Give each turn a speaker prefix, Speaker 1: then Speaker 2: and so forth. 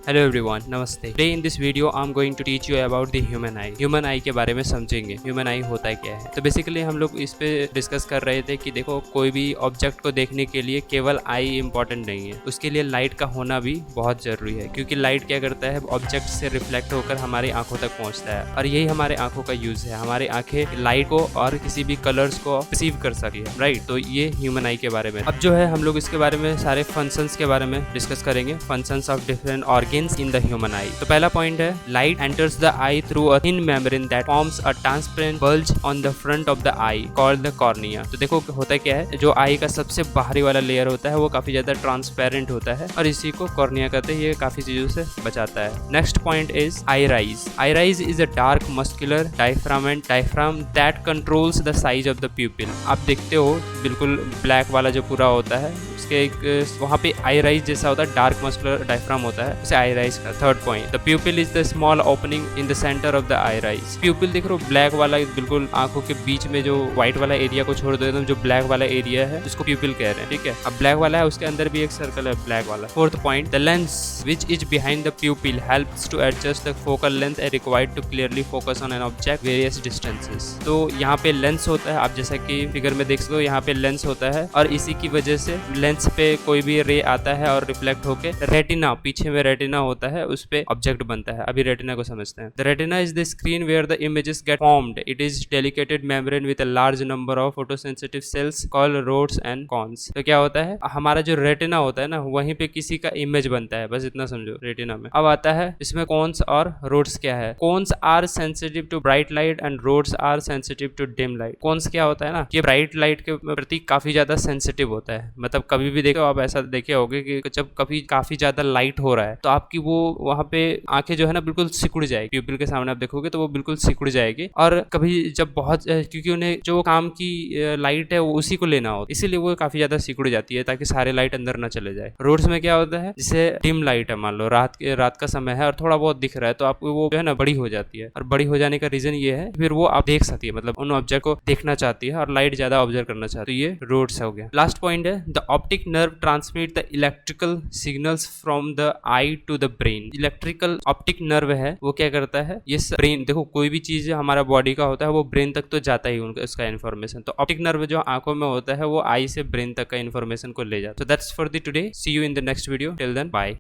Speaker 1: Hello everyone, नमस्ते। Today in this video I am going to teach you about the human eye. Human eye के बारे में समझेंगे, human आई होता क्या है। तो बेसिकली हम लोग इस पे डिस्कस कर रहे थे कि देखो, कोई भी ऑब्जेक्ट को देखने के लिए केवल आई इंपॉर्टेंट नहीं है, उसके लिए लाइट का होना भी बहुत जरूरी है। क्योंकि लाइट क्या करता है, ऑब्जेक्ट से रिफ्लेक्ट होकर हमारी आंखों तक पहुंचता है और यही हमारे आंखों का यूज है। हमारी आंखें लाइट को और किसी भी कलर्स को रिसीव कर सकी है, राइट। तो ये ह्यूमन आई के बारे में। अब जो है हम लोग इसके बारे में सारे फंक्शंस के बारे में डिस्कस करेंगे, functions of different organs in the human eye। तो पहला पॉइंट है, light enters the eye through a thin membrane that forms a transparent bulge on the front of the eye called the cornea। तो देखो होता क्या है, जो आई का सबसे बाहरी वाला लेयर होता है वो काफी ज्यादा ट्रांसपेरेंट होता है और इसी को कॉर्निया कहते हैं। ये काफी चीजों से बचाता है। Next point is iris। iris is a dark muscular diaphragm that controls the size of the pupil। आप देखते हो बिल्कुल ब्लैक वाला जो पूरा होता है, उसके एक वहाँ पे iris जैसा होता है, डार्क मस्कुलर डायफ्राम होता है, उसे iris का। Third point, the प्यूपिल is the small opening in the centre of the iris। प्यूपिल देख रहे हो, ब्लैक वाला बिल्कुल आंखों के बीच में जो व्हाइट वाला एरिया को छोड़ दो, जो ब्लैक वाला एरिया है उसको प्यूपिल कह रहे हैं, ठीक है। अब ब्लैक वाला है, उसके अंदर भी एक सर्कल है ब्लैक वाला। Fourth point, the lens which is behind the pupil helps to adjust the focal length required to clearly focus on an object various distances. तो यहाँ पे लेंस होता है, आप जैसा कि फिगर में देख सकते हो, यहाँ पे लेंस होता है और इसी की वजह से लेंस पे कोई भी रे आता है और रिफ्लेक्ट होके रेटिना, पीछे में रेटिना होता है, उस पे ऑब्जेक्ट बनता है। अभी रेटिना को समझते हैं। The retina is the screen where the images get formed. It is delicated membrane with a large number of photosensitive cells called rods and cones. तो क्या होता है, हमारा जो रेटिना होता है ना, वहीं पे किसी का इमेज बनता है, बस इतना समझो रेटिना में। अब आता है इसमें कॉन्स और रोड्स क्या है। Cones are sensitive to bright light and rods are sensitive to dim light. Cones क्या होता है ना, कि ब्राइट लाइट के प्रति काफी ज्यादा सेंसिटिव होता है। मतलब कभी भी देखो आप, ऐसा देखे होगे कि जब कभी काफी ज्यादा लाइट हो रहा है तो आपकी वो वहां पे आंखें जो है ना बिल्कुल सिकुड़ जाएगी। प्यूपिल के सामने आप देखोगे तो वो बिल्कुल सिकुड़ जाएगी। और कभी जब बहुत, क्योंकि उन्हें जो काम की लाइट है वो उसी को लेना होता है, इसीलिए वो काफी ज्यादा सिकुड़ जाती है ताकि सारे लाइट अंदर ना चले जाए। रोड्स में क्या होता है, जैसे डिम लाइट है, मान लो रात का समय है और थोड़ा बहुत दिख रहा है, तो आपको वो जो है ना बड़ी हो जाती है। और बड़ी हो जाने का रीजन ये है, फिर वो आप देख सकती है, मतलब उन ऑब्जेक्ट को देखना चाहती है और लाइट ज्यादा ऑब्जर्व करना चाहती है। तो ये रोड्स हो गया। लास्ट पॉइंट है, the optic nerve transmit the electrical signals from the eye to the brain. Electrical optic nerve है, वो क्या करता है, ये ब्रेन, देखो कोई भी चीज हमारा बॉडी का होता है वो ब्रेन तक तो जाता ही उनका, इसका इन्फॉर्मेशन। तो ऑप्टिक नर्व जो आंखों में होता है वो आई से ब्रेन तक का इन्फॉर्मेशन को ले जाता है। तो that's for the today. See you in the next video. Till then, bye.